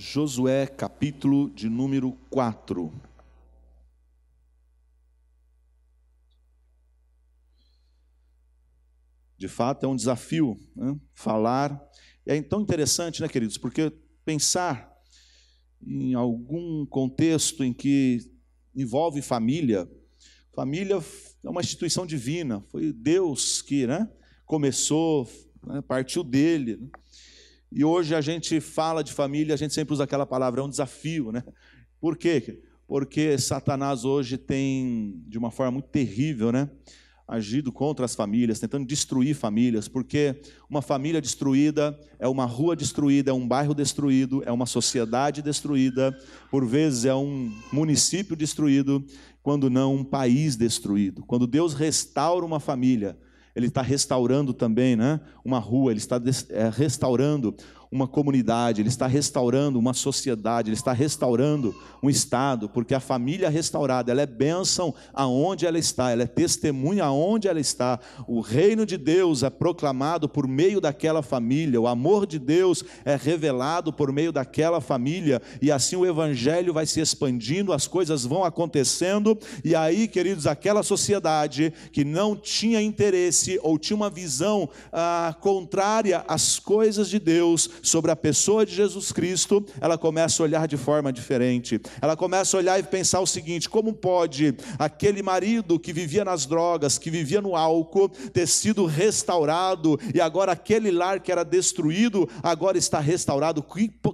Josué, capítulo de número 4. De fato, é um desafio, né? Falar. E é tão interessante, né, queridos? Porque pensar em algum contexto em que envolve família, família é uma instituição divina. Foi Deus que, né, começou, né, partiu dele, né? E hoje a gente fala de família, a gente sempre usa aquela palavra, é um desafio, né? Por quê? Porque Satanás hoje tem, de uma forma muito terrível, né, agido contra as famílias, tentando destruir famílias, porque uma família destruída é uma rua destruída, é um bairro destruído, é uma sociedade destruída, por vezes é um município destruído, quando não um país destruído. Quando Deus restaura uma família, Ele está restaurando também, né, uma rua, Ele está restaurando uma comunidade, Ele está restaurando uma sociedade, Ele está restaurando um estado, porque a família restaurada, ela é bênção aonde ela está, ela é testemunha aonde ela está. O reino de Deus é proclamado por meio daquela família, o amor de Deus é revelado por meio daquela família, e assim o evangelho vai se expandindo, as coisas vão acontecendo, e aí, queridos, aquela sociedade que não tinha interesse, ou tinha uma visão contrária às coisas de Deus, sobre a pessoa de Jesus Cristo, ela começa a olhar de forma diferente. Ela começa a olhar e pensar o seguinte: como pode aquele marido que vivia nas drogas, que vivia no álcool, ter sido restaurado, e agora aquele lar que era destruído, agora está restaurado?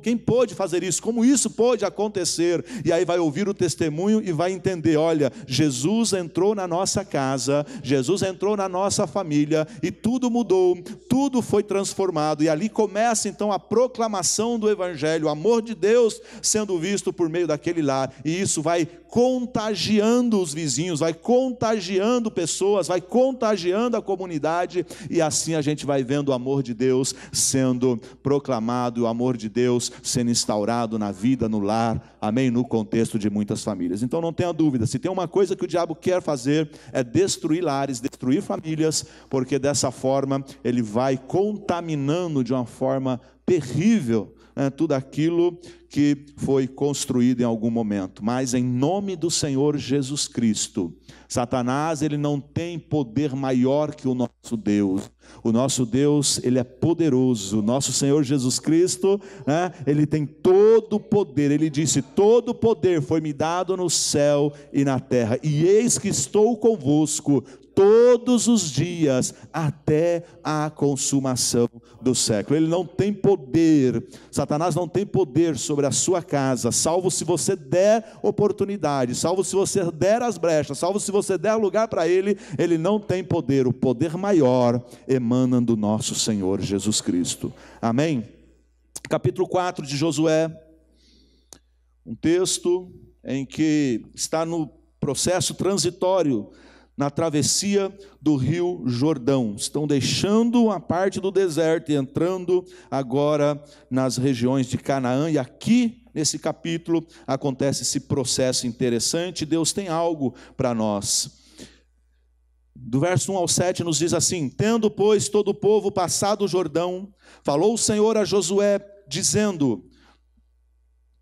Quem pôde fazer isso? Como isso pôde acontecer? E aí vai ouvir o testemunho e vai entender: olha, Jesus entrou na nossa casa, Jesus entrou na nossa família, e tudo mudou, tudo foi transformado. E ali começa então a proclamação do evangelho, o amor de Deus sendo visto por meio daquele lar, e isso vai contagiando os vizinhos, vai contagiando pessoas, vai contagiando a comunidade, e assim a gente vai vendo o amor de Deus sendo proclamado, o amor de Deus sendo instaurado na vida, no lar, amém? No contexto de muitas famílias. Então não tenha dúvida, se tem uma coisa que o diabo quer fazer, é destruir lares, destruir famílias, porque dessa forma ele vai contaminando de uma forma terrível, né, tudo aquilo que foi construído em algum momento. Mas em nome do Senhor Jesus Cristo, Satanás, ele não tem poder maior que o nosso Deus. O nosso Deus, ele é poderoso. O nosso Senhor Jesus Cristo, né, ele tem todo o poder. Ele disse: todo o poder foi me dado no céu e na terra, e eis que estou convosco todos os dias, até a consumação do século. Ele não tem poder, Satanás não tem poder sobre a sua casa, salvo se você der oportunidade, salvo se você der as brechas, salvo se você der lugar para ele. Ele não tem poder. O poder maior emana do nosso Senhor Jesus Cristo. Amém? Capítulo 4 de Josué, um texto em que está no processo transitório, na travessia do rio Jordão. Estão deixando a parte do deserto e entrando agora nas regiões de Canaã, e aqui nesse capítulo acontece esse processo interessante. Deus tem algo para nós. Do verso 1 ao 7 nos diz assim: tendo, pois, todo o povo passado o Jordão, falou o Senhor a Josué, dizendo: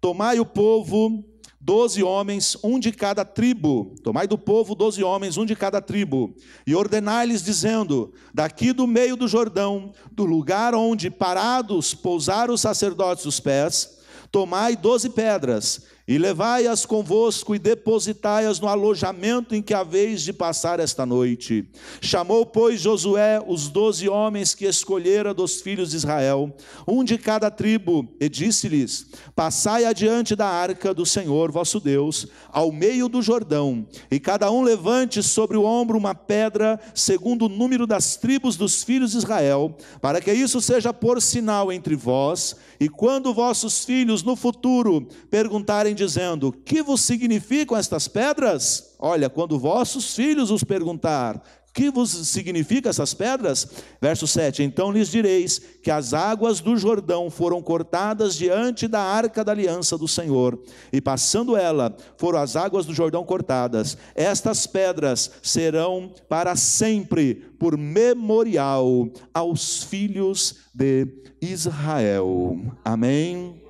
tomai o povo 12 homens, um de cada tribo. Tomai do povo 12 homens, um de cada tribo, e ordenai-lhes, dizendo: daqui do meio do Jordão, do lugar onde parados pousaram os sacerdotes os pés, tomai 12 pedras, e levai-as convosco, e depositai-as no alojamento em que haveis de passar esta noite. Chamou, pois, Josué os 12 homens que escolhera dos filhos de Israel, um de cada tribo, e disse-lhes: passai adiante da arca do Senhor vosso Deus, ao meio do Jordão, e cada um levante sobre o ombro uma pedra, segundo o número das tribos dos filhos de Israel, para que isso seja por sinal entre vós, e quando vossos filhos no futuro perguntarem, dizendo: que vos significam estas pedras? Olha, quando vossos filhos os perguntar: que vos significam essas pedras? Verso 7, então lhes direis que as águas do Jordão foram cortadas diante da arca da aliança do Senhor, e passando ela, foram as águas do Jordão cortadas. Estas pedras serão para sempre por memorial aos filhos de Israel. Amém?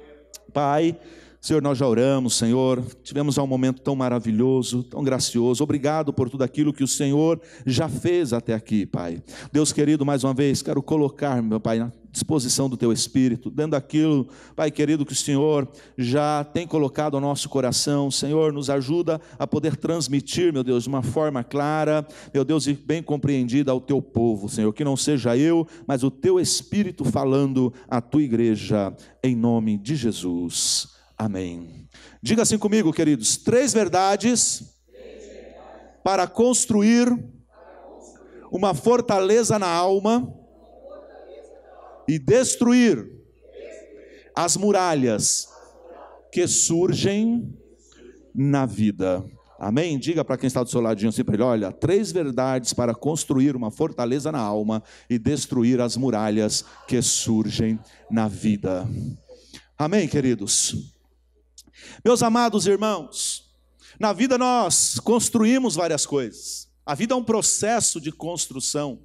Pai, Senhor, nós já oramos, Senhor, tivemos um momento tão maravilhoso, tão gracioso. Obrigado por tudo aquilo que o Senhor já fez até aqui, Pai. Deus querido, mais uma vez, quero colocar, meu Pai, na disposição do Teu Espírito, dando aquilo, Pai querido, que o Senhor já tem colocado ao nosso coração. Senhor, nos ajuda a poder transmitir, meu Deus, de uma forma clara, meu Deus, e bem compreendida ao Teu povo, Senhor. Que não seja eu, mas o Teu Espírito falando à Tua igreja, em nome de Jesus. Amém. Diga assim comigo, queridos: 3 verdades para construir uma fortaleza na alma e destruir as muralhas que surgem na vida. Amém? Diga para quem está do seu ladinho assim para ele: olha, 3 verdades para construir uma fortaleza na alma e destruir as muralhas que surgem na vida. Amém, queridos? Meus amados irmãos, na vida nós construímos várias coisas. A vida é um processo de construção,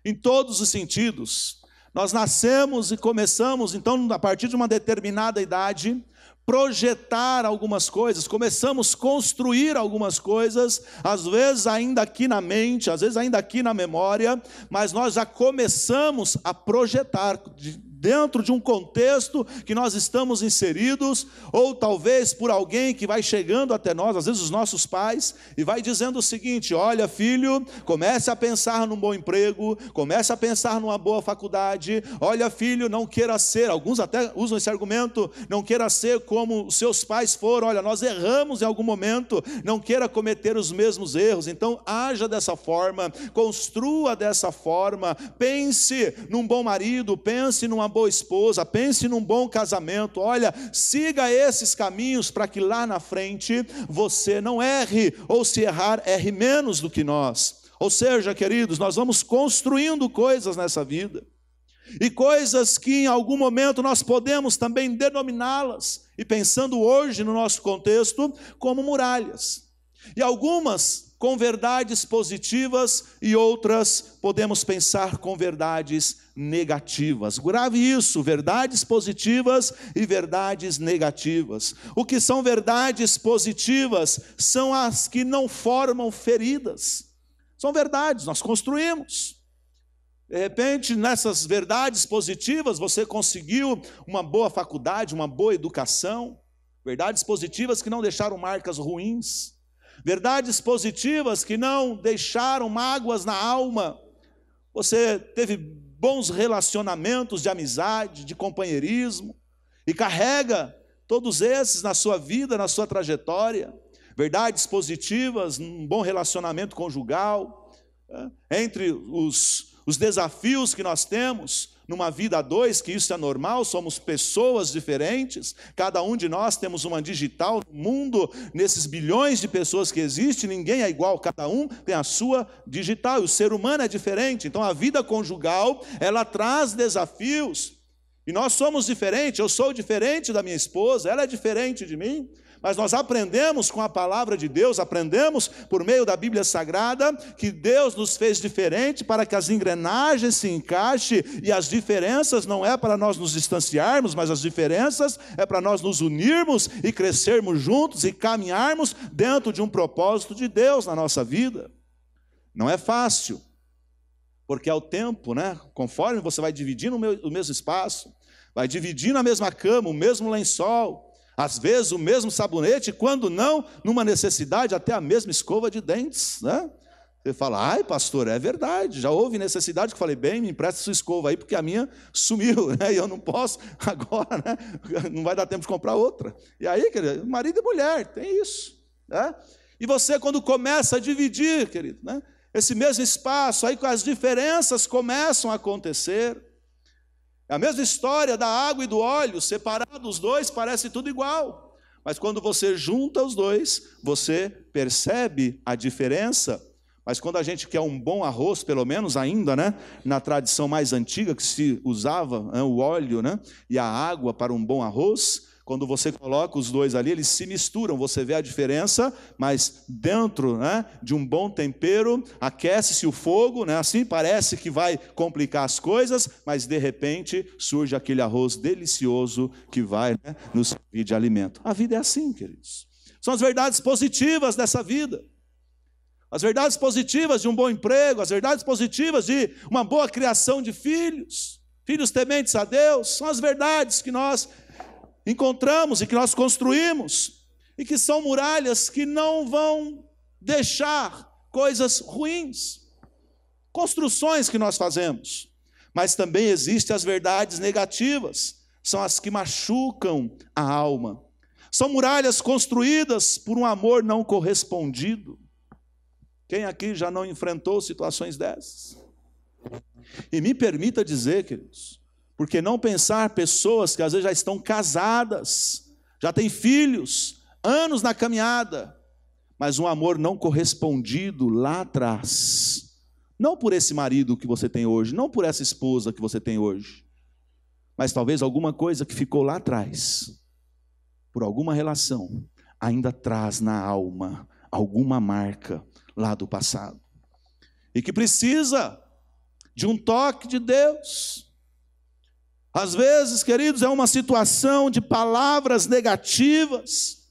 em todos os sentidos. Nós nascemos e começamos, então, a partir de uma determinada idade, projetar algumas coisas, começamos a construir algumas coisas, às vezes ainda aqui na mente, às vezes ainda aqui na memória, mas nós já começamos a projetar dentro de um contexto que nós estamos inseridos, ou talvez por alguém que vai chegando até nós, às vezes os nossos pais, e vai dizendo o seguinte: olha filho, comece a pensar num bom emprego, comece a pensar numa boa faculdade, olha filho, não queira ser, alguns até usam esse argumento, não queira ser como os seus pais foram, olha, nós erramos em algum momento, não queira cometer os mesmos erros, então haja dessa forma, construa dessa forma, pense num bom marido, pense numa boa esposa, pense num bom casamento, olha, siga esses caminhos para que lá na frente você não erre, ou se errar, erre menos do que nós. Ou seja, queridos, nós vamos construindo coisas nessa vida, e coisas que em algum momento nós podemos também denominá-las, e pensando hoje no nosso contexto, como muralhas, e algumas com verdades positivas e outras podemos pensar com verdades negativas. Grave isso: verdades positivas e verdades negativas. O que são verdades positivas? São as que não formam feridas. São verdades, nós construímos. De repente, nessas verdades positivas, você conseguiu uma boa faculdade, uma boa educação. Verdades positivas que não deixaram marcas ruins. Verdades positivas que não deixaram mágoas na alma. Você teve bons relacionamentos de amizade, de companheirismo, e carrega todos esses na sua vida, na sua trajetória. Verdades positivas, um bom relacionamento conjugal, entre os desafios que nós temos numa vida a dois, que isso é normal, somos pessoas diferentes, cada um de nós temos uma digital no mundo, nesses bilhões de pessoas que existem, ninguém é igual, cada um tem a sua digital, e o ser humano é diferente, então a vida conjugal, ela traz desafios, e nós somos diferentes, eu sou diferente da minha esposa, ela é diferente de mim, mas nós aprendemos com a palavra de Deus, aprendemos por meio da Bíblia Sagrada, que Deus nos fez diferente para que as engrenagens se encaixem, e as diferenças não é para nós nos distanciarmos, mas as diferenças é para nós nos unirmos e crescermos juntos e caminharmos dentro de um propósito de Deus na nossa vida. Não é fácil, porque ao tempo, conforme você vai dividindo o mesmo espaço, vai dividindo a mesma cama, o mesmo lençol, às vezes o mesmo sabonete, quando não, numa necessidade, até a mesma escova de dentes, Você fala: ai pastor, é verdade, já houve necessidade, que eu falei: bem, me empresta sua escova aí, porque a minha sumiu, e eu não posso agora, não vai dar tempo de comprar outra. E aí, querido, marido e mulher, tem isso, E você, quando começa a dividir, querido, esse mesmo espaço, aí as diferenças começam a acontecer. É a mesma história da água e do óleo, separados os dois, parece tudo igual. Mas quando você junta os dois, você percebe a diferença. Mas quando a gente quer um bom arroz, pelo menos ainda, na tradição mais antiga que se usava o óleo, e a água para um bom arroz, Quando você coloca os dois ali, eles se misturam, você vê a diferença, mas dentro, né, de um bom tempero, aquece-se o fogo, né, assim parece que vai complicar as coisas, mas de repente surge aquele arroz delicioso que vai, né, nos servir de alimento. A vida é assim, queridos. São as verdades positivas dessa vida. As verdades positivas de um bom emprego, as verdades positivas de uma boa criação de filhos, filhos tementes a Deus, são as verdades que nós encontramos e que nós construímos, e que são muralhas que não vão deixar coisas ruins, construções que nós fazemos. Mas também existem as verdades negativas, são as que machucam a alma. São muralhas construídas por um amor não correspondido. Quem aqui já não enfrentou situações dessas? E me permita dizer, queridos, porque não pensar pessoas que às vezes já estão casadas, já têm filhos, anos na caminhada, mas um amor não correspondido lá atrás, não por esse marido que você tem hoje, não por essa esposa que você tem hoje, mas talvez alguma coisa que ficou lá atrás, por alguma relação, ainda traz na alma alguma marca lá do passado, e que precisa de um toque de Deus. Às vezes, queridos, é uma situação de palavras negativas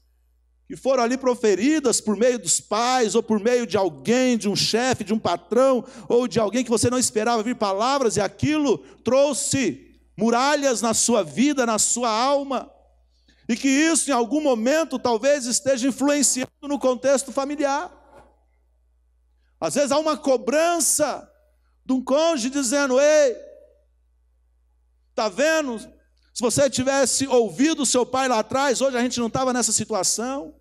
que foram ali proferidas por meio dos pais, ou por meio de alguém, de um chefe, de um patrão, ou de alguém que você não esperava ouvir palavras, e aquilo trouxe muralhas na sua vida, na sua alma, e que isso em algum momento talvez esteja influenciando no contexto familiar. Às vezes há uma cobrança de um cônjuge dizendo: ei, está vendo? Se você tivesse ouvido o seu pai lá atrás, hoje a gente não estava nessa situação.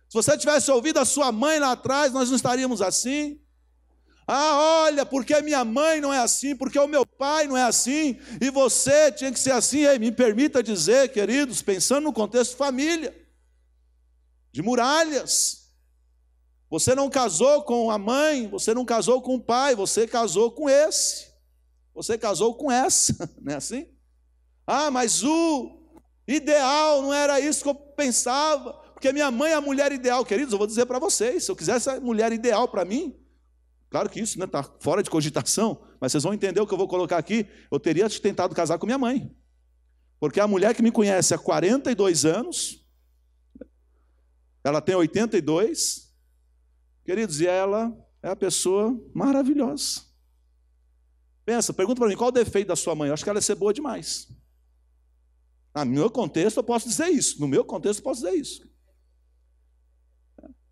Se você tivesse ouvido a sua mãe lá atrás, nós não estaríamos assim. Ah, olha, porque a minha mãe não é assim, porque o meu pai não é assim, e você tinha que ser assim. Ei, me permita dizer, queridos, pensando no contexto família, de muralhas. Você não casou com a mãe, você não casou com o pai, você casou com esse. Você casou com essa, não é assim? Ah, mas o ideal não era isso que eu pensava, porque minha mãe é a mulher ideal. Queridos, eu vou dizer para vocês, se eu quisesse a mulher ideal para mim, claro que isso está fora de cogitação, mas vocês vão entender o que eu vou colocar aqui, eu teria tentado casar com minha mãe, porque a mulher que me conhece há 42 anos, ela tem 82, queridos, e ela é a pessoa maravilhosa. Pensa, pergunta para mim, qual o defeito da sua mãe? Eu acho que ela ia ser boa demais. No meu contexto eu posso dizer isso. No meu contexto eu posso dizer isso.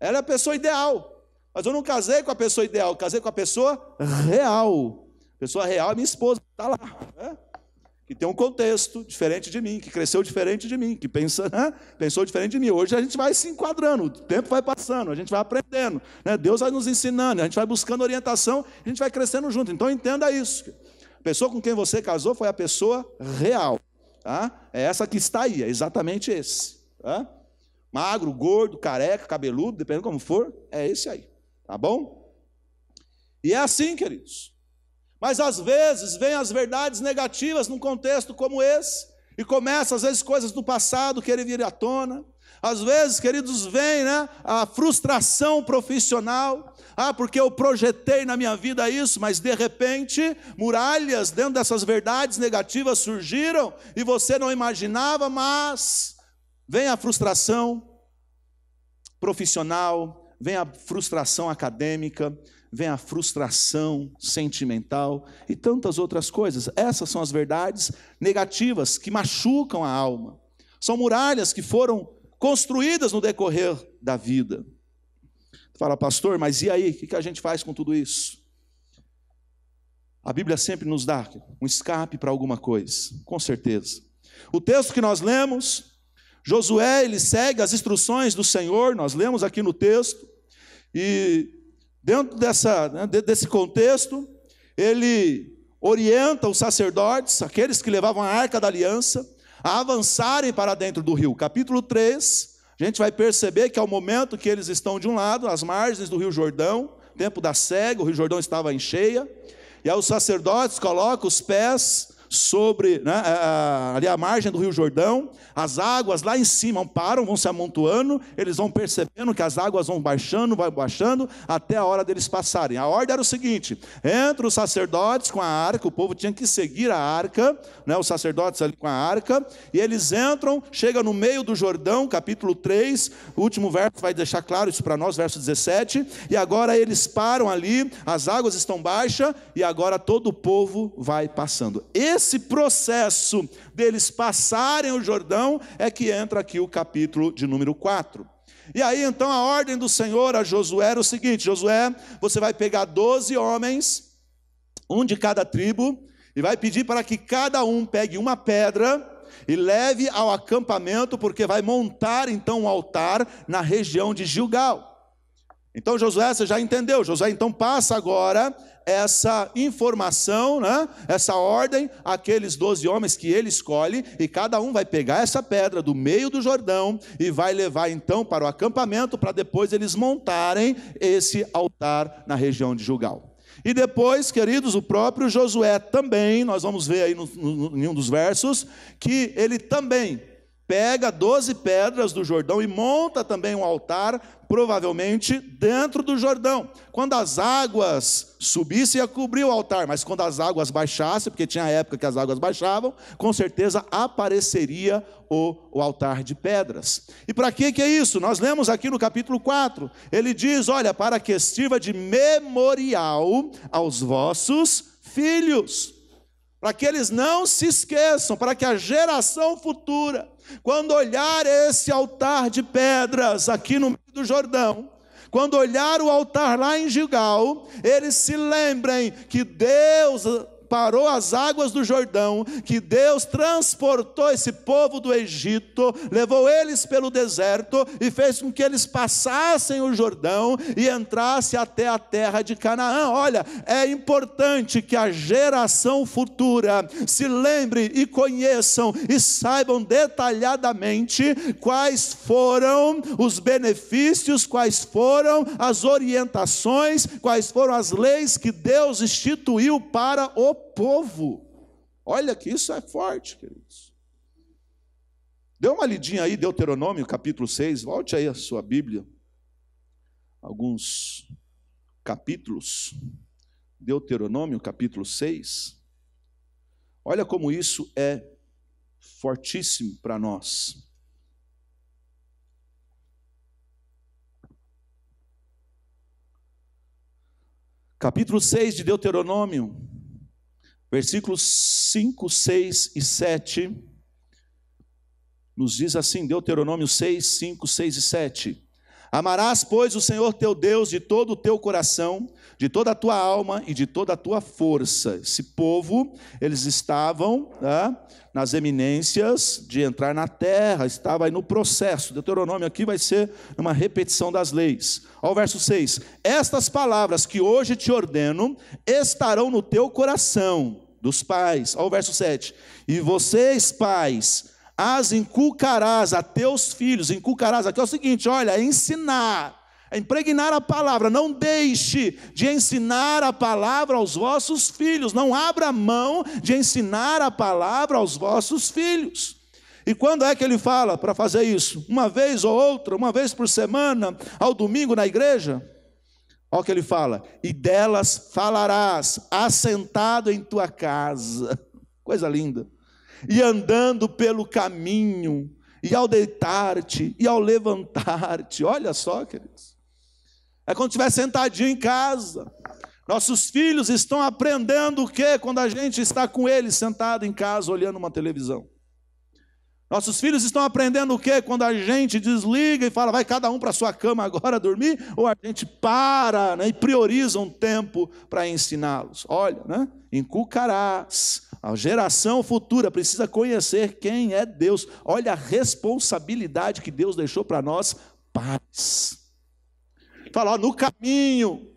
Ela é a pessoa ideal. Mas eu não casei com a pessoa ideal, eu casei com a pessoa real. A pessoa real é minha esposa, está lá. Né? Que tem um contexto diferente de mim, que cresceu diferente de mim, que pensou diferente de mim. Hoje a gente vai se enquadrando, o tempo vai passando, a gente vai aprendendo. Né? Deus vai nos ensinando, a gente vai buscando orientação, a gente vai crescendo junto. Então entenda isso. A pessoa com quem você casou foi a pessoa real. Tá? É essa que está aí, é exatamente esse. Tá? Magro, gordo, careca, cabeludo, dependendo como for, é esse aí. Tá bom? E é assim, queridos. Mas às vezes vêm as verdades negativas num contexto como esse, e começa às vezes coisas do passado querer vir à tona. Às vezes, queridos, vem, né, a frustração profissional. Porque eu projetei na minha vida isso, mas de repente, muralhas dentro dessas verdades negativas surgiram, e você não imaginava, mas vem a frustração profissional, vem a frustração acadêmica, vem a frustração sentimental e tantas outras coisas. Essas são as verdades negativas que machucam a alma. São muralhas que foram construídas no decorrer da vida. Fala, pastor, mas e aí? O que a gente faz com tudo isso? A Bíblia sempre nos dá um escape para alguma coisa, com certeza. O texto que nós lemos, Josué, ele segue as instruções do Senhor, nós lemos aqui no texto, e dentro desse contexto, ele orienta os sacerdotes, aqueles que levavam a arca da aliança, a avançarem para dentro do rio. Capítulo 3, a gente vai perceber que é o momento que eles estão de um lado, às margens do rio Jordão, tempo da cega, o rio Jordão estava em cheia, e aí os sacerdotes colocam os pés sobre, né, ali à margem do Rio Jordão, as águas lá em cima param, vão se amontoando, eles vão percebendo que as águas vão baixando, até a hora deles passarem. A ordem era o seguinte: entre os sacerdotes com a arca, o povo tinha que seguir a arca, né, os sacerdotes ali com a arca, e eles entram, chegam no meio do Jordão, capítulo 3, o último verso vai deixar claro isso para nós, verso 17, e agora eles param ali, as águas estão baixas, e agora todo o povo vai passando. Esse processo deles passarem o Jordão é que entra aqui o capítulo de número 4. E aí então a ordem do Senhor a Josué era o seguinte: Josué, você vai pegar 12 homens, um de cada tribo, e vai pedir para que cada um pegue uma pedra e leve ao acampamento, porque vai montar então um altar na região de Gilgal. Então Josué, você já entendeu, Josué então passa agora essa informação, né, essa ordem àqueles 12 homens que ele escolhe, e cada um vai pegar essa pedra do meio do Jordão e vai levar então para o acampamento, para depois eles montarem esse altar na região de Gilgal. E depois, queridos, o próprio Josué também, nós vamos ver aí em um dos versos, que ele também pega 12 pedras do Jordão e monta também um altar, provavelmente dentro do Jordão. Quando as águas subissem, ia cobrir o altar, mas quando as águas baixassem, porque tinha época que as águas baixavam, com certeza apareceria o altar de pedras. E para que é isso? Nós lemos aqui no capítulo 4, ele diz: olha, para que sirva de memorial aos vossos filhos, para que eles não se esqueçam, para que a geração futura, quando olhar esse altar de pedras aqui no meio do Jordão, quando olhar o altar lá em Gilgal, eles se lembrem que Deus parou as águas do Jordão, que Deus transportou esse povo do Egito, levou eles pelo deserto e fez com que eles passassem o Jordão e entrassem até a terra de Canaã. Olha, é importante que a geração futura se lembre e conheçam e saibam detalhadamente quais foram os benefícios, quais foram as orientações, quais foram as leis que Deus instituiu para o povo. Olha que isso é forte, queridos. Dê uma lidinha aí, Deuteronômio capítulo 6, volte aí a sua Bíblia, alguns capítulos, Deuteronômio capítulo 6, olha como isso é fortíssimo para nós. Capítulo 6 de Deuteronômio, versículos 5, 6 e 7, nos diz assim, Deuteronômio 6, 5, 6 e 7. Amarás, pois, o Senhor teu Deus de todo o teu coração, de toda a tua alma e de toda a tua força. Esse povo, eles estavam nas eminências de entrar na terra, estava aí no processo. Deuteronômio aqui vai ser uma repetição das leis. Olha o verso 6. Estas palavras que hoje te ordeno estarão no teu coração, dos pais. Olha o verso 7. E vocês, pais, as inculcarás a teus filhos. Inculcarás aqui é o seguinte, olha, é ensinar, é impregnar a palavra. Não deixe de ensinar a palavra aos vossos filhos. Não abra mão de ensinar a palavra aos vossos filhos. E quando é que ele fala para fazer isso? Uma vez ou outra, uma vez por semana, ao domingo na igreja? Olha o que ele fala: e delas falarás, assentado em tua casa. Coisa linda. E andando pelo caminho, e ao deitar-te, e ao levantar-te. Olha só, queridos. É quando estiver sentadinho em casa. Nossos filhos estão aprendendo o quê? Quando a gente está com eles sentado em casa, olhando uma televisão. Nossos filhos estão aprendendo o quê? Quando a gente desliga e fala, vai cada um para a sua cama agora dormir, ou a gente para, né, e prioriza um tempo para ensiná-los. Olha, né? Inculcarás. A geração futura precisa conhecer quem é Deus. Olha a responsabilidade que Deus deixou para nós, pais. Fala, ó, no caminho.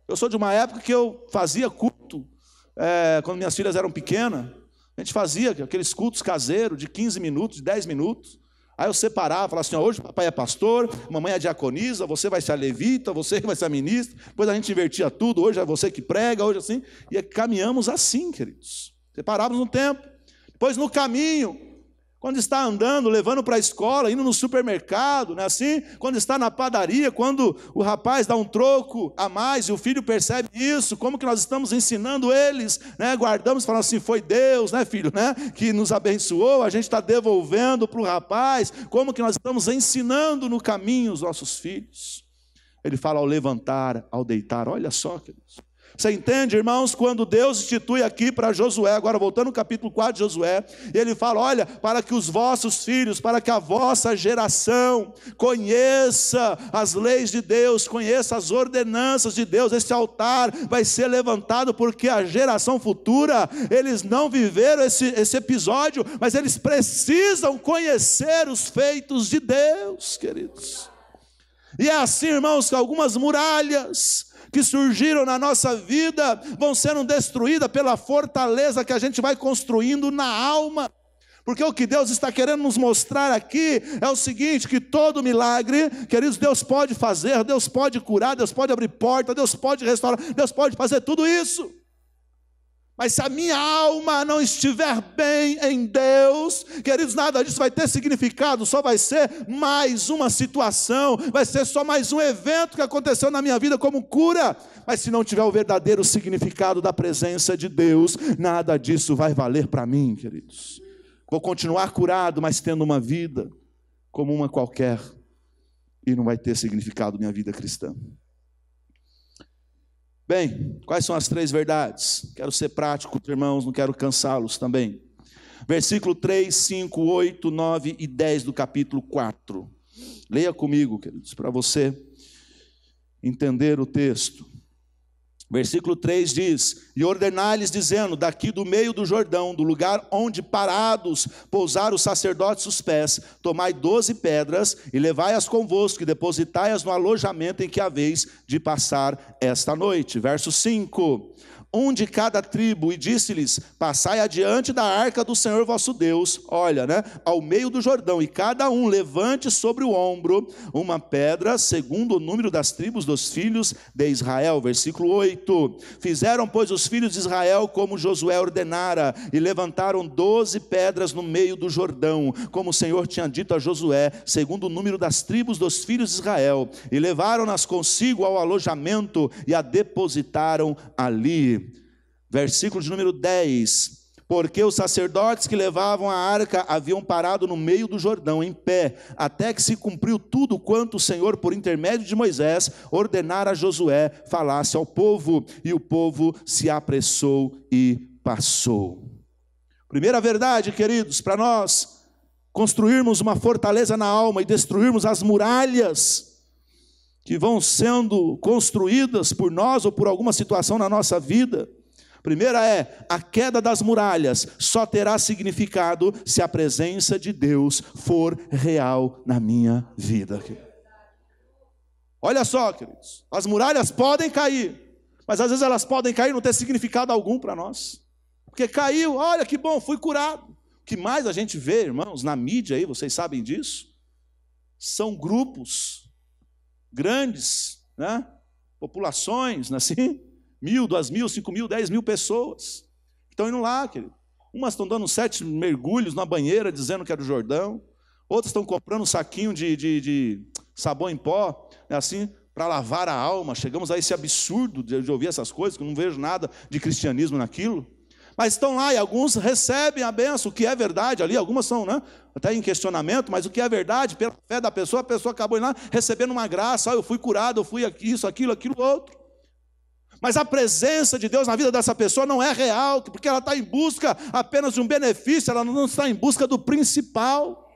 Eu sou de uma época que eu fazia culto, quando minhas filhas eram pequenas. A gente fazia aqueles cultos caseiros de 15 minutos, de 10 minutos. Aí eu separava, falava assim, ó, hoje papai é pastor, mamãe é diaconisa, você vai ser a levita, você vai ser a ministra. Depois a gente invertia tudo, hoje é você que prega, hoje assim. E caminhamos assim, queridos. Separávamos um tempo. Depois no caminho, quando está andando, levando para a escola, indo no supermercado, não é assim? Quando está na padaria, quando o rapaz dá um troco a mais e o filho percebe isso, como que nós estamos ensinando eles, né? Guardamos, falando assim, foi Deus, né, filho, né? Que nos abençoou, a gente está devolvendo para o rapaz, como que nós estamos ensinando no caminho os nossos filhos. Ele fala ao levantar, ao deitar, olha só, queridos. Você entende, irmãos, quando Deus institui aqui para Josué, agora voltando no capítulo 4 de Josué, ele fala, olha, para que os vossos filhos, para que a vossa geração conheça as leis de Deus, conheça as ordenanças de Deus, esse altar vai ser levantado, porque a geração futura, eles não viveram esse episódio, mas eles precisam conhecer os feitos de Deus, queridos. E é assim, irmãos, que algumas muralhas que surgiram na nossa vida vão sendo destruídas pela fortaleza que a gente vai construindo na alma. Porque o que Deus está querendo nos mostrar aqui é o seguinte, que todo milagre, queridos, Deus pode fazer, Deus pode curar, Deus pode abrir porta, Deus pode restaurar, Deus pode fazer tudo isso. Mas se a minha alma não estiver bem em Deus, queridos, nada disso vai ter significado, só vai ser mais uma situação, vai ser só mais um evento que aconteceu na minha vida como cura. Mas se não tiver o verdadeiro significado da presença de Deus, nada disso vai valer para mim, queridos. Vou continuar curado, mas tendo uma vida como uma qualquer, e não vai ter significado minha vida cristã. Bem, quais são as 3 verdades? Quero ser prático, irmãos, não quero cansá-los também. Versículo 3, 5, 8, 9 e 10 do capítulo 4. Leia comigo, queridos, para você entender o texto. Versículo 3 diz, e ordenai-lhes dizendo, daqui do meio do Jordão, do lugar onde parados pousaram os sacerdotes os pés, tomai 12 pedras e levai-as convosco e depositai-as no alojamento em que haveis de passar esta noite. Verso 5, um de cada tribo, e disse-lhes, passai adiante da arca do Senhor vosso Deus, olha, né, ao meio do Jordão, e cada um levante sobre o ombro uma pedra, segundo o número das tribos dos filhos de Israel. Versículo 8, fizeram, pois, os filhos de Israel como Josué ordenara, e levantaram 12 pedras no meio do Jordão, como o Senhor tinha dito a Josué, segundo o número das tribos dos filhos de Israel, e levaram-nas consigo ao alojamento, e a depositaram ali. Versículo de número 10, porque os sacerdotes que levavam a arca haviam parado no meio do Jordão, em pé, até que se cumpriu tudo quanto o Senhor, por intermédio de Moisés, ordenara a Josué, falasse ao povo, e o povo se apressou e passou. Primeira verdade, queridos, para nós construirmos uma fortaleza na alma e destruirmos as muralhas que vão sendo construídas por nós ou por alguma situação na nossa vida. Primeira é, a queda das muralhas só terá significado se a presença de Deus for real na minha vida. Olha só, queridos, as muralhas podem cair, mas às vezes elas podem cair e não ter significado algum para nós. Porque caiu, olha que bom, fui curado. O que mais a gente vê, irmãos, na mídia aí, vocês sabem disso, são grupos grandes, né? Populações, não é assim? 1.000, 2.000, 5.000, 10.000 pessoas estão indo lá, querido. Umas estão dando 7 mergulhos na banheira, dizendo que é do Jordão. Outras estão comprando um saquinho de sabão em pó, né, assim, para lavar a alma. Chegamos a esse absurdo de ouvir essas coisas, que eu não vejo nada de cristianismo naquilo. Mas estão lá e alguns recebem a bênção, o que é verdade ali. Algumas são, né, até em questionamento, mas o que é verdade, pela fé da pessoa, a pessoa acabou indo lá recebendo uma graça. Eu fui curado, eu fui isso, aquilo, outro. Mas a presença de Deus na vida dessa pessoa não é real, porque ela está em busca apenas de um benefício, ela não está em busca do principal.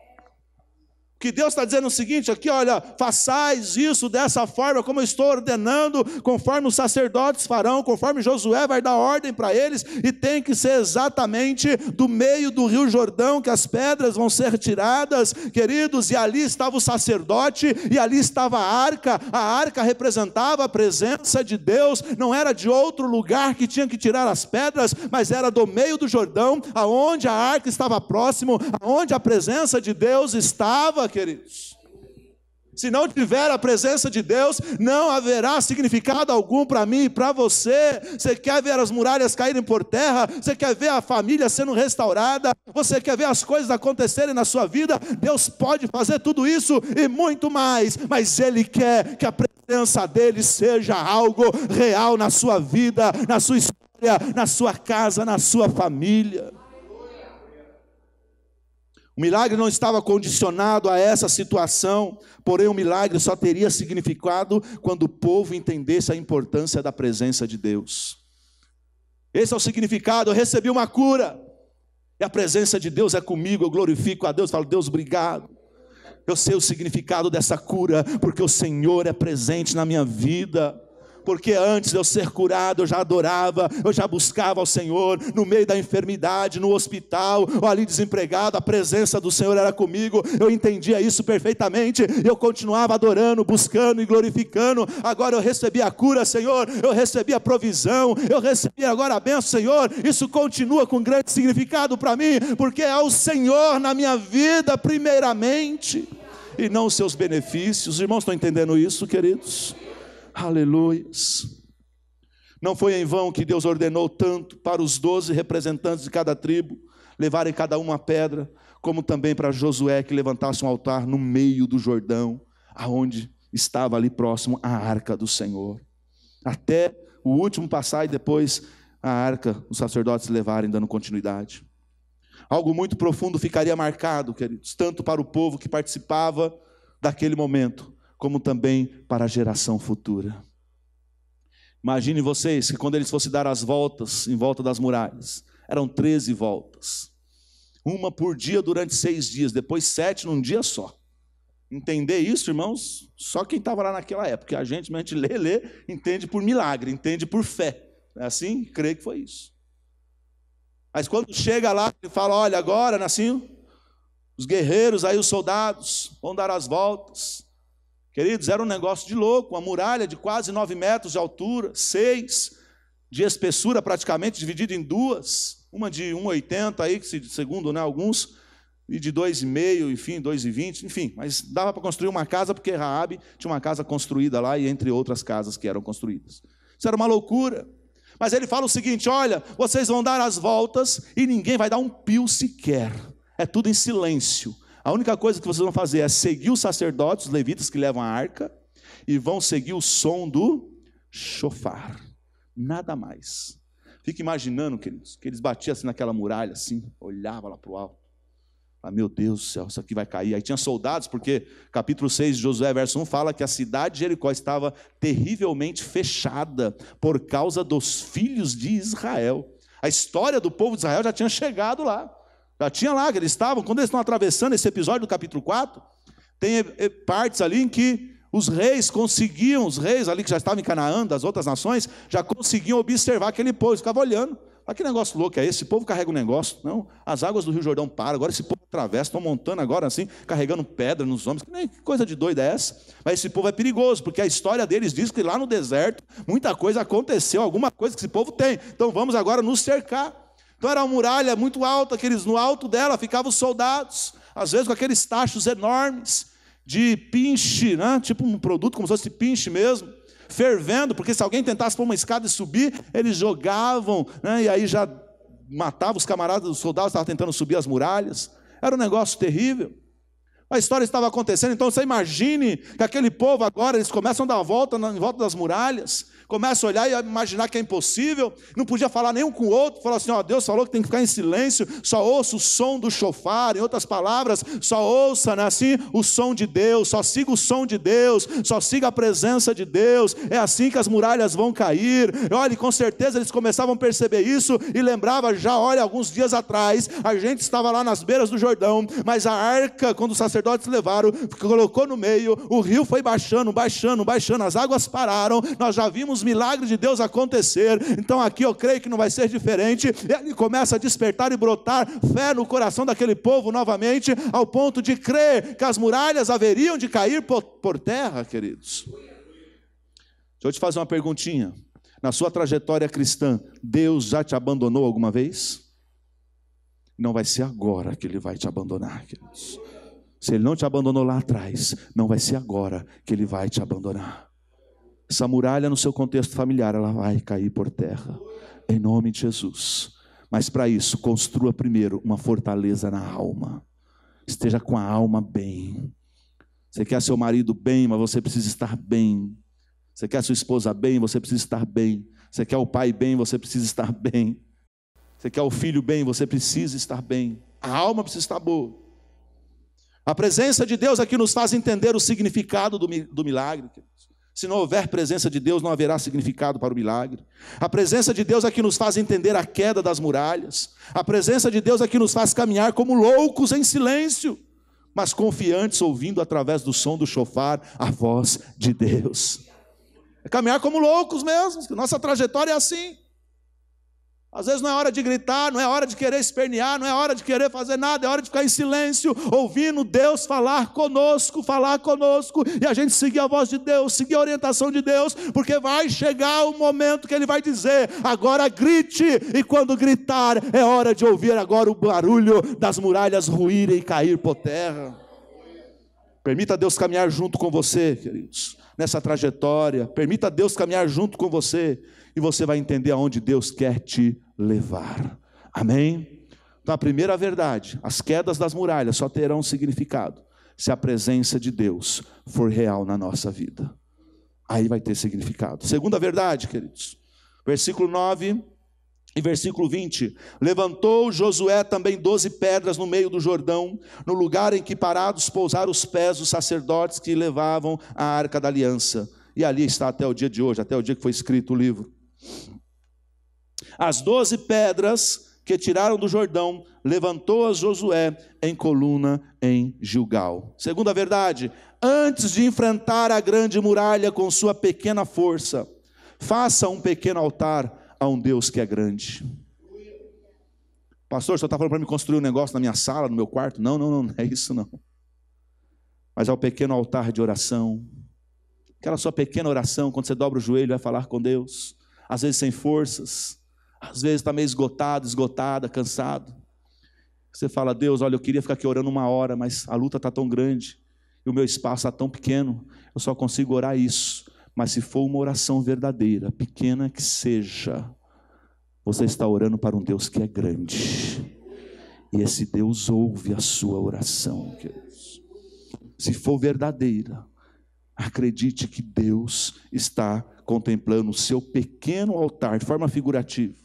O que Deus está dizendo é o seguinte aqui, olha, façais isso dessa forma, como eu estou ordenando, conforme os sacerdotes farão, conforme Josué vai dar ordem para eles, e tem que ser exatamente do meio do rio Jordão, que as pedras vão ser tiradas, queridos, e ali estava o sacerdote, e ali estava a arca representava a presença de Deus, não era de outro lugar que tinha que tirar as pedras, mas era do meio do Jordão, aonde a arca estava próximo, aonde a presença de Deus estava, queridos. Se não tiver a presença de Deus, não haverá significado algum para mim e para você. Você quer ver as muralhas caírem por terra? Você quer ver a família sendo restaurada? Você quer ver as coisas acontecerem na sua vida? Deus pode fazer tudo isso e muito mais, mas Ele quer que a presença dEle seja algo real na sua vida, na sua história, na sua casa, na sua família. O milagre não estava condicionado a essa situação, porém o milagre só teria significado quando o povo entendesse a importância da presença de Deus. Esse é o significado. Eu recebi uma cura, e a presença de Deus é comigo, eu glorifico a Deus, falo, Deus, obrigado. Eu sei o significado dessa cura, porque o Senhor é presente na minha vida. Porque antes de eu ser curado, eu já adorava, eu já buscava ao Senhor, no meio da enfermidade, no hospital, ou ali desempregado, a presença do Senhor era comigo, eu entendia isso perfeitamente, eu continuava adorando, buscando e glorificando. Agora eu recebi a cura, Senhor, eu recebi a provisão, eu recebi agora a bênção, Senhor. Isso continua com grande significado para mim, porque é o Senhor na minha vida primeiramente, e não os seus benefícios. Os irmãos estão entendendo isso, queridos? Aleluias. Não foi em vão que Deus ordenou tanto para os 12 representantes de cada tribo levarem cada uma pedra, como também para Josué que levantasse um altar no meio do Jordão, aonde estava ali próximo a arca do Senhor, até o último passar e depois a arca os sacerdotes levarem, dando continuidade. Algo muito profundo ficaria marcado, queridos, tanto para o povo que participava daquele momento, como também para a geração futura. Imagine vocês que quando eles fossem dar as voltas em volta das muralhas, eram 13 voltas, uma por dia durante 6 dias, depois 7 num dia só. Entender isso, irmãos, só quem estava lá naquela época. A gente lê, entende por milagre, entende por fé. É assim? Creio que foi isso. Mas quando chega lá, ele fala, olha, agora, assim, os guerreiros, aí os soldados vão dar as voltas. Queridos, era um negócio de louco, uma muralha de quase 9 metros de altura, 6 de espessura praticamente, dividida em duas, uma de 1,80 aí, segundo, né, alguns, e de 2,5, enfim, 2,20, enfim, mas dava para construir uma casa, porque Raabe tinha uma casa construída lá, e entre outras casas que eram construídas. Isso era uma loucura. Mas ele fala o seguinte, olha, vocês vão dar as voltas, e ninguém vai dar um pio sequer, é tudo em silêncio. A única coisa que vocês vão fazer é seguir os sacerdotes, os levitas que levam a arca, e vão seguir o som do chofar. Nada mais. Fica imaginando, queridos, que eles batiam assim naquela muralha, assim, olhavam lá para o alto. Ah, meu Deus do céu, isso aqui vai cair. Aí tinha soldados, porque capítulo 6 de Josué, verso 1, fala que a cidade de Jericó estava terrivelmente fechada por causa dos filhos de Israel. A história do povo de Israel já tinha chegado lá. Já tinha lá, que eles estavam, quando eles estão atravessando esse episódio do capítulo 4, tem partes ali em que os reis ali que já estavam em Canaã, das outras nações, já conseguiam observar aquele povo, eles ficavam olhando. Olha que negócio louco é esse, esse povo carrega um negócio, não, as águas do Rio Jordão param, agora esse povo atravessa, estão montando agora assim, carregando pedra nos homens, que coisa de doida é essa? Mas esse povo é perigoso, porque a história deles diz que lá no deserto, muita coisa aconteceu, alguma coisa que esse povo tem, então vamos agora nos cercar. Então era uma muralha muito alta, no alto dela ficavam os soldados, às vezes com aqueles tachos enormes, de pinche, né? Tipo um produto como se fosse pinche mesmo, fervendo, porque se alguém tentasse pôr uma escada e subir, eles jogavam, né? E aí já matavam os camaradas, os soldados estavam tentando subir as muralhas, era um negócio terrível. A história estava acontecendo, então você imagine que aquele povo agora, eles começam a dar a volta em volta das muralhas, começa a olhar e a imaginar que é impossível, não podia falar nenhum com o outro, falou assim, ó, Deus falou que tem que ficar em silêncio, só ouça o som do chofar, em outras palavras, só ouça, né, assim, o som de Deus, só siga o som de Deus, só siga a presença de Deus, é assim que as muralhas vão cair. Olha, com certeza eles começavam a perceber isso, e lembrava já, olha, alguns dias atrás, a gente estava lá nas beiras do Jordão, mas a arca, quando os sacerdotes levaram, colocou no meio, o rio foi baixando, as águas pararam, nós já vimos milagres de Deus acontecer, então aqui eu creio que não vai ser diferente. Ele começa a despertar e brotar fé no coração daquele povo novamente, ao ponto de crer que as muralhas haveriam de cair por terra, queridos. Deixa eu te fazer uma perguntinha, na sua trajetória cristã, Deus já te abandonou alguma vez? Não vai ser agora que Ele vai te abandonar, queridos. Se Ele não te abandonou lá atrás, não vai ser agora que Ele vai te abandonar. Essa muralha no seu contexto familiar, ela vai cair por terra, em nome de Jesus. Mas para isso, construa primeiro uma fortaleza na alma. Esteja com a alma bem. Você quer seu marido bem, mas você precisa estar bem. Você quer sua esposa bem, você precisa estar bem. Você quer o pai bem, você precisa estar bem. Você quer o filho bem, você precisa estar bem. A alma precisa estar boa. A presença de Deus aqui nos faz entender o significado do milagre. Se não houver presença de Deus, não haverá significado para o milagre. A presença de Deus aqui nos faz entender a queda das muralhas. A presença de Deus aqui nos faz caminhar como loucos em silêncio, mas confiantes, ouvindo através do som do chofar a voz de Deus. É caminhar como loucos mesmo. Nossa trajetória é assim. Às vezes não é hora de gritar, não é hora de querer espernear, não é hora de querer fazer nada, é hora de ficar em silêncio, ouvindo Deus falar conosco, e a gente seguir a voz de Deus, seguir a orientação de Deus, porque vai chegar o momento que Ele vai dizer: agora grite, e quando gritar, é hora de ouvir agora o barulho das muralhas ruírem e cair por terra. Permita Deus caminhar junto com você, queridos, nessa trajetória. Permita Deus caminhar junto com você, e você vai entender aonde Deus quer te levar. Amém? Então a primeira verdade: as quedas das muralhas só terão significado se a presença de Deus for real na nossa vida. Aí vai ter significado. Segunda verdade, queridos, versículo 9 e versículo 20: levantou Josué também 12 pedras no meio do Jordão, no lugar em que parados pousaram os pés dos sacerdotes que levavam a arca da aliança. E ali está até o dia de hoje, até o dia que foi escrito o livro. As 12 pedras que tiraram do Jordão, levantou-as Josué em coluna em Gilgal. Segunda verdade: antes de enfrentar a grande muralha com sua pequena força, faça um pequeno altar a um Deus que é grande. Pastor, o senhor está falando para me construir um negócio na minha sala, no meu quarto? Não, não é isso não. Mas é o pequeno altar de oração. Aquela sua pequena oração, quando você dobra o joelho e vai falar com Deus, às vezes sem forças, às vezes está meio esgotado, esgotada, cansado. Você fala: Deus, olha, eu queria ficar aqui orando 1 hora, mas a luta está tão grande, e o meu espaço está tão pequeno, eu só consigo orar isso. Mas se for uma oração verdadeira, pequena que seja, você está orando para um Deus que é grande, e esse Deus ouve a sua oração, queridos. Se for verdadeira, acredite que Deus está contemplando o seu pequeno altar, de forma figurativa,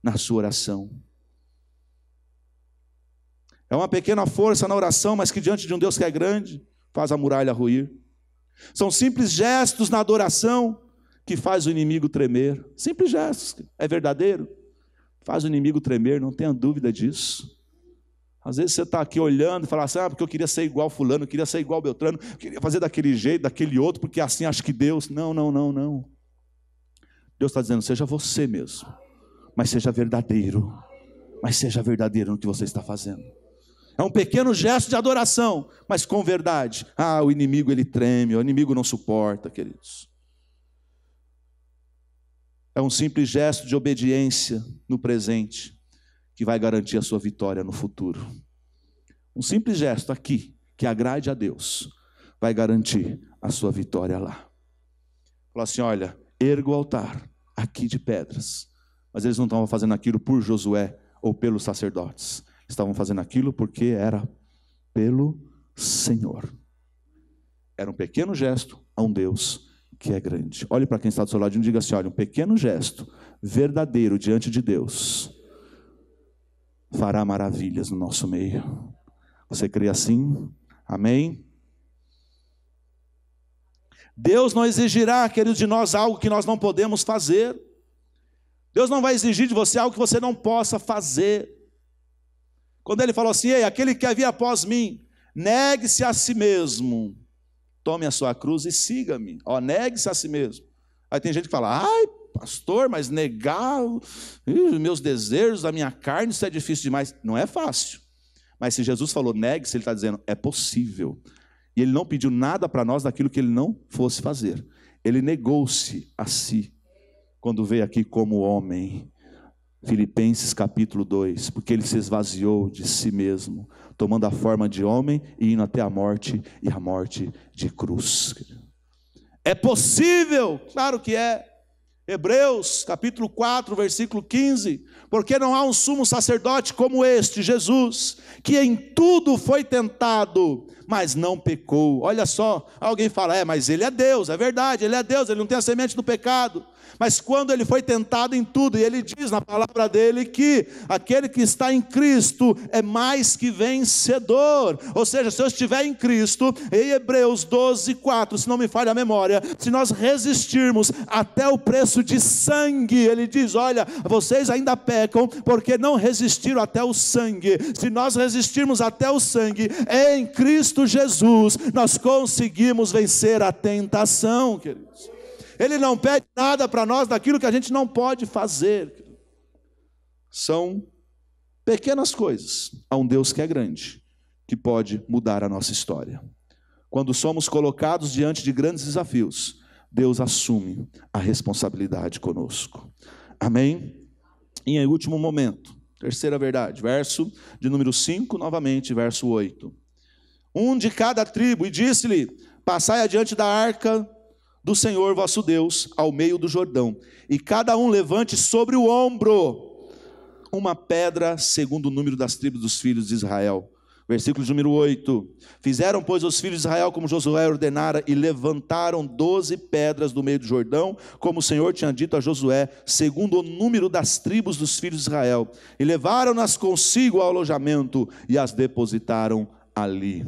na sua oração. É uma pequena força na oração, mas que diante de um Deus que é grande, faz a muralha ruir. São simples gestos na adoração que faz o inimigo tremer. Simples gestos, é verdadeiro? Faz o inimigo tremer, não tenha dúvida disso. Às vezes você está aqui olhando e fala assim: porque eu queria ser igual fulano, eu queria ser igual Beltrano, eu queria fazer daquele jeito, daquele outro, porque assim acho que Deus... Não. Deus está dizendo: seja você mesmo, mas seja verdadeiro. Mas seja verdadeiro no que você está fazendo. É um pequeno gesto de adoração, mas com verdade. O inimigo ele treme, o inimigo não suporta, queridos. É um simples gesto de obediência no presente que vai garantir a sua vitória no futuro. Um simples gesto aqui, que agrade a Deus, vai garantir a sua vitória lá. Fala assim: olha, erga o altar aqui de pedras. Mas eles não estavam fazendo aquilo por Josué ou pelos sacerdotes. Estavam fazendo aquilo porque era pelo Senhor. Era um pequeno gesto a um Deus que é grande. Olhe para quem está do seu lado e diga assim: olha, um pequeno gesto verdadeiro diante de Deus fará maravilhas no nosso meio. Você crê assim? Amém? Deus não exigirá, querido, de nós algo que nós não podemos fazer. Deus não vai exigir de você algo que você não possa fazer. Quando Ele falou assim: ei, aquele que quer vir após mim, negue-se a si mesmo, tome a sua cruz e siga-me. Negue-se a si mesmo. Aí tem gente que fala: ai, pastor, mas negar os meus desejos, a minha carne, isso é difícil demais. Não é fácil. Mas se Jesus falou negue-se, Ele está dizendo, é possível. E Ele não pediu nada para nós daquilo que Ele não fosse fazer. Ele negou-se a si, quando veio aqui como homem. Filipenses capítulo 2, porque ele se esvaziou de si mesmo, tomando a forma de homem e indo até a morte, e a morte de cruz. É possível, claro que é. Hebreus capítulo 4, versículo 15, porque não há um sumo sacerdote como este, Jesus, que em tudo foi tentado, mas não pecou. Olha só, alguém fala, mas ele é Deus, é verdade, ele é Deus, ele não tem a semente do pecado. Mas quando ele foi tentado em tudo, e ele diz na palavra dele que aquele que está em Cristo é mais que vencedor. Ou seja, se eu estiver em Cristo, em Hebreus 12, 4, se não me falha a memória, se nós resistirmos até o preço de sangue, ele diz, olha, vocês ainda pecam porque não resistiram até o sangue. Se nós resistirmos até o sangue, em Cristo Jesus, nós conseguimos vencer a tentação, queridos. Ele não pede nada para nós daquilo que a gente não pode fazer. São pequenas coisas a um Deus que é grande, que pode mudar a nossa história. Quando somos colocados diante de grandes desafios, Deus assume a responsabilidade conosco. Amém? E em último momento, terceira verdade, verso de número 5, novamente, verso 8. Um de cada tribo, e disse-lhe, passai adiante da arca do Senhor vosso Deus, ao meio do Jordão, e cada um levante sobre o ombro uma pedra, segundo o número das tribos dos filhos de Israel. Versículo número 8. Fizeram, pois, os filhos de Israel como Josué ordenara, e levantaram 12 pedras do meio do Jordão, como o Senhor tinha dito a Josué, segundo o número das tribos dos filhos de Israel, e levaram-nas consigo ao alojamento, e as depositaram ali.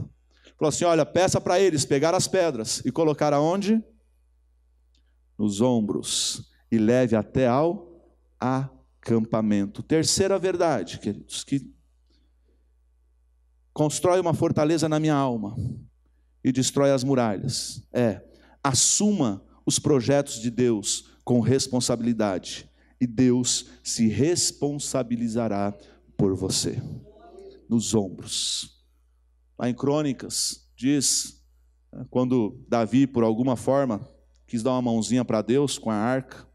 Falou assim, olha, peça para eles pegar as pedras, e colocar aonde? Nos ombros, e leve até ao acampamento. Terceira verdade, queridos, que constrói uma fortaleza na minha alma e destrói as muralhas. Assuma os projetos de Deus com responsabilidade, e Deus se responsabilizará por você. Nos ombros. Lá em Crônicas, diz, quando Davi, por alguma forma, quis dar uma mãozinha para Deus com a arca.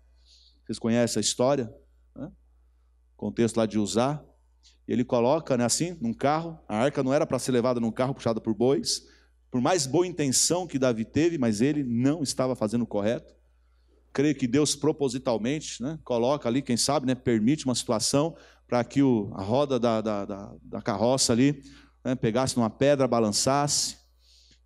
Vocês conhecem a história? Contexto lá de Uzá. Ele coloca, assim, num carro. A arca não era para ser levada num carro puxada por bois. Por mais boa intenção que Davi teve, mas ele não estava fazendo o correto. Creio que Deus propositalmente, coloca ali, quem sabe, permite uma situação para que a roda da carroça ali, pegasse numa pedra, balançasse.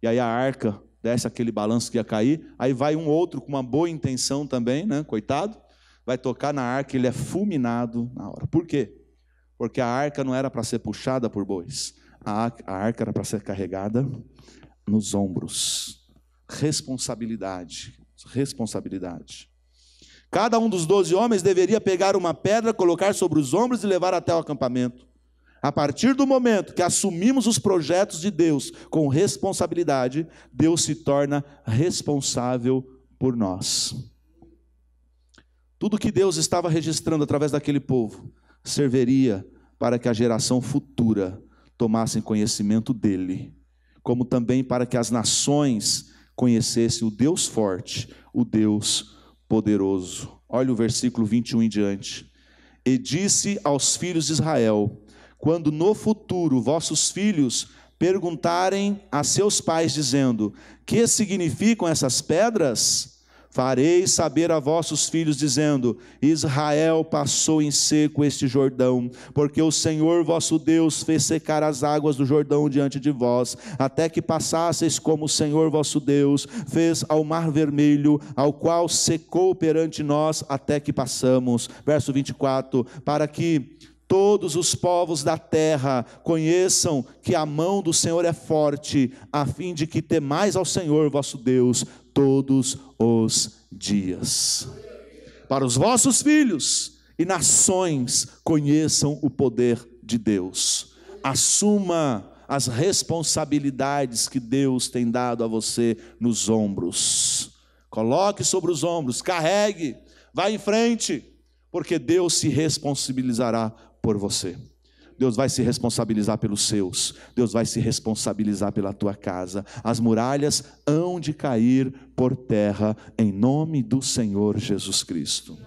E aí a arca desce aquele balanço que ia cair, aí vai um outro com uma boa intenção também, coitado, vai tocar na arca, ele é fulminado na hora. Por quê? Porque a arca não era para ser puxada por bois, a arca era para ser carregada nos ombros. Responsabilidade. Cada um dos 12 homens deveria pegar uma pedra, colocar sobre os ombros e levar até o acampamento. A partir do momento que assumimos os projetos de Deus com responsabilidade, Deus se torna responsável por nós. Tudo que Deus estava registrando através daquele povo serviria para que a geração futura tomasse conhecimento dele, como também para que as nações conhecessem o Deus forte, o Deus poderoso. Olha o versículo 21 em diante. E disse aos filhos de Israel: quando no futuro vossos filhos perguntarem a seus pais, dizendo, que significam essas pedras? Fareis saber a vossos filhos, dizendo, Israel passou em seco este Jordão, porque o Senhor vosso Deus fez secar as águas do Jordão diante de vós, até que passasseis como o Senhor vosso Deus fez ao mar vermelho, ao qual secou perante nós, até que passamos. Verso 24, para que todos os povos da terra conheçam que a mão do Senhor é forte, a fim de que temais ao Senhor vosso Deus todos os dias. Para os vossos filhos e nações conheçam o poder de Deus. Assuma as responsabilidades que Deus tem dado a você nos ombros. Coloque sobre os ombros, carregue, vá em frente, porque Deus se responsabilizará por você. Deus vai se responsabilizar pelos seus. Deus vai se responsabilizar pela tua casa. As muralhas hão de cair por terra em nome do Senhor Jesus Cristo.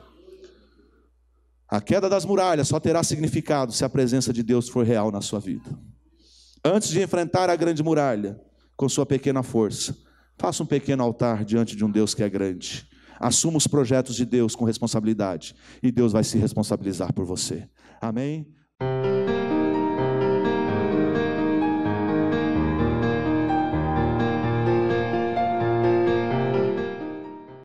A queda das muralhas só terá significado se a presença de Deus for real na sua vida. Antes de enfrentar a grande muralha com sua pequena força, faça um pequeno altar diante de um Deus que é grande. Assuma os projetos de Deus com responsabilidade e Deus vai se responsabilizar por você. Amém?